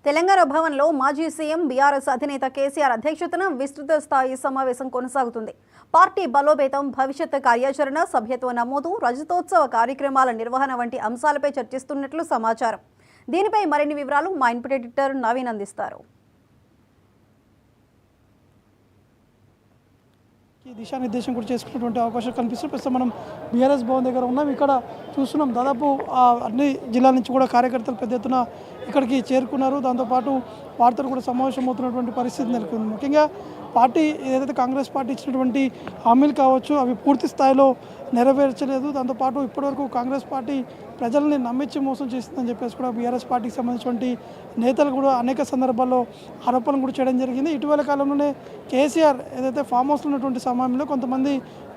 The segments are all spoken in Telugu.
తెలంగాణ భవన్లో మాజీ సీఎం బీఆర్ఎస్ అధినేత కేసీఆర్ అధ్యక్షతన విస్తృత స్థాయి సమావేశం కొనసాగుతుంది. పార్టీ బలోపేతం, భవిష్యత్ కార్యాచరణ, సభ్యత్వ నమోదు, రజతోత్సవ కార్యక్రమాల నిర్వహణ వంటి అంశాలపై చర్చిస్తున్నట్లు సమాచారం. దీనిపై మరిన్ని వివరాలు మా ఇన్పుట్ ఎడిటర్ నవీన్ అందిస్తారు. దిశానిర్దేశం కూడా చేసుకున్నటువంటి అవకాశం కనిపిస్తుంది. ప్రస్తుతం మనం బీఆర్ఎస్ భవన్ దగ్గర ఉన్నాం. ఇక్కడ చూస్తున్నాం దాదాపు అన్ని జిల్లాల నుంచి కూడా కార్యకర్తలు పెద్ద ఎత్తున ఇక్కడికి చేరుకున్నారు. దాంతోపాటు వారితో కూడా సమావేశం అవుతున్నటువంటి పరిస్థితి నెలకొంది. ముఖ్యంగా పార్టీ ఏదైతే కాంగ్రెస్ పార్టీ ఇచ్చినటువంటి హామీలు కావచ్చు అవి పూర్తి స్థాయిలో నెరవేర్చలేదు. దాంతోపాటు ఇప్పటివరకు కాంగ్రెస్ పార్టీ ప్రజల్ని నమ్మించి మోసం చేస్తుందని చెప్పేసి కూడా బీఆర్ఎస్ పార్టీకి సంబంధించినటువంటి నేతలు కూడా అనేక సందర్భాల్లో ఆరోపణలు కూడా చేయడం జరిగింది. ఇటీవల కాలంలోనే కేసీఆర్ ఏదైతే ఫామ్ హౌస్లో ఉన్నటువంటి సమయంలో కొంతమంది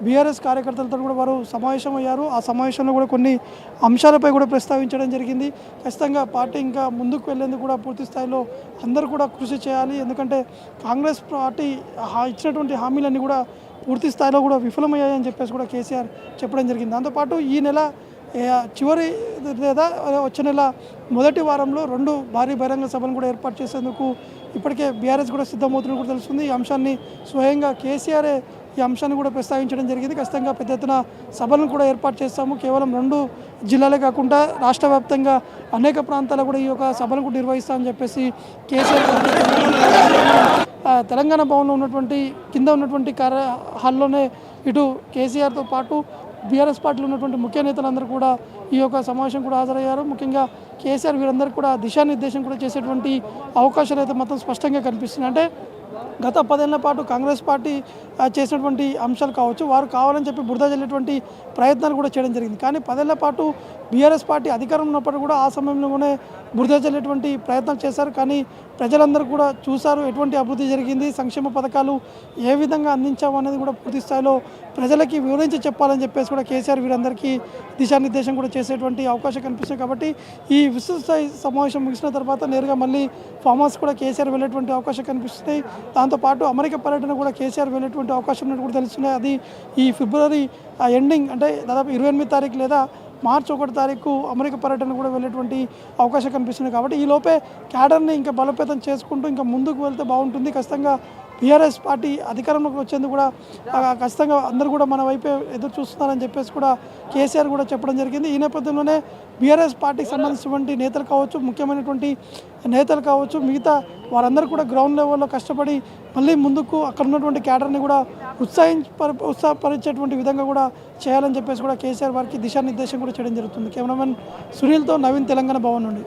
బీఆర్ఎస్ కార్యకర్తలతో కూడా వారు సమావేశం అయ్యారు. ఆ సమావేశంలో కూడా కొన్ని అంశాలపై కూడా ప్రస్తావించడం జరిగింది. ఖచ్చితంగా పార్టీ ఇంకా ముందుకు వెళ్లేందుకు కూడా పూర్తి స్థాయిలో అందరూ కూడా కృషి చేయాలి. ఎందుకంటే కాంగ్రెస్ పార్టీ ఇచ్చినటువంటి హామీలన్నీ కూడా పూర్తి స్థాయిలో కూడా విఫలమయ్యాయని చెప్పేసి కూడా కేసీఆర్ చెప్పడం జరిగింది. దాంతోపాటు ఈ నెల చివరి లేదా వచ్చే నెల మొదటి వారంలో 2 భారీ బహిరంగ సభలను కూడా ఏర్పాటు చేసేందుకు ఇప్పటికే బీఆర్ఎస్ కూడా సిద్ధమవుతున్నట్టు కూడా తెలుస్తుంది. ఈ అంశాన్ని స్వయంగా కేసీఆరే ఈ అంశాన్ని కూడా ప్రస్తావించడం జరిగింది. ఖచ్చితంగా పెద్ద ఎత్తున సభలను కూడా ఏర్పాటు చేస్తాము. కేవలం 2 జిల్లాలే కాకుండా రాష్ట్ర వ్యాప్తంగా అనేక ప్రాంతాల్లో కూడా ఈ యొక్క సభలను కూడా నిర్వహిస్తామని చెప్పేసి కేసీఆర్ తెలంగాణ భవన్లో ఉన్నటువంటి కింద ఉన్నటువంటి హాల్లోనే ఇటు కేసీఆర్తో పాటు బీఆర్ఎస్ పార్టీలో ఉన్నటువంటి ముఖ్య నేతలందరూ కూడా ఈ యొక్క సమావేశం కూడా హాజరయ్యారు. ముఖ్యంగా కేసీఆర్ వీరందరికీ కూడా దిశానిర్దేశం కూడా చేసేటువంటి అవకాశాలు అయితే మొత్తం స్పష్టంగా కనిపిస్తున్నాయి. అంటే గత 10 ఏళ్ల పాటు కాంగ్రెస్ పార్టీ చేసినటువంటి అంశాలు కావచ్చు, వారు కావాలని చెప్పి బురద జల్లేటువంటి ప్రయత్నాలు కూడా చేయడం జరిగింది. కానీ 10 ఏళ్ల పాటు బీఆర్ఎస్ పార్టీ అధికారం ఉన్నప్పుడు కూడా ఆ సమయంలోనే బురద జల్లేటువంటి ప్రయత్నాలు చేశారు. కానీ ప్రజలందరూ కూడా చూశారు ఎటువంటి అభివృద్ధి జరిగింది, సంక్షేమ పథకాలు ఏ విధంగా అందించాము అనేది కూడా పూర్తి స్థాయిలో ప్రజలకి వివరించి చెప్పాలని చెప్పేసి కూడా కేసీఆర్ వీరందరికీ దిశానిర్దేశం కూడా చేసేటువంటి అవకాశం కనిపిస్తుంది. కాబట్టి ఈ విస్తృత స్థాయి సమావేశం ముగిసిన తర్వాత నేరుగా మళ్ళీ ఫామ్ హౌస్ కూడా కేసీఆర్ వెళ్ళేటువంటి అవకాశం కనిపిస్తుంది. దాంతోపాటు అమెరికా పర్యటన కూడా కేసీఆర్ వెళ్ళేటువంటి అవకాశం ఉన్నట్టు కూడా తెలుస్తున్నాయి. అది ఈ ఫిబ్రవరి ఎండింగ్ అంటే దాదాపు 28 తారీఖు లేదా మార్చి 1 తారీఖు అమెరికా పర్యటన కూడా వెళ్ళేటువంటి అవకాశం కనిపిస్తుంది. కాబట్టి ఈ లోపే క్యాడర్ని ఇంకా బలోపేతం చేసుకుంటూ ఇంకా ముందుకు వెళ్తే బాగుంటుంది. ఖచ్చితంగా బీఆర్ఎస్ పార్టీ అధికారంలోకి వచ్చేందుకు కూడా ఖచ్చితంగా అందరూ కూడా మన వైపే ఎదురు చూస్తున్నారని చెప్పేసి కూడా కేసీఆర్ కూడా చెప్పడం జరిగింది. ఈ నేపథ్యంలోనే బీఆర్ఎస్ పార్టీకి సంబంధించినటువంటి నేతలు కావచ్చు, ముఖ్యమైనటువంటి నేతలు కావచ్చు, మిగతా వారందరూ కూడా గ్రౌండ్ లెవెల్లో కష్టపడి మళ్ళీ ముందుకు అక్కడ ఉన్నటువంటి క్యాడర్ని కూడా ఉత్సాహపరిచేటువంటి విధంగా కూడా చేయాలని చెప్పేసి కూడా కేసీఆర్ వారికి దిశానిర్దేశం కూడా చేయడం జరుగుతుంది. కెమెరామెన్ సునీల్తో నవీన్, తెలంగాణ భవన్ నుండి.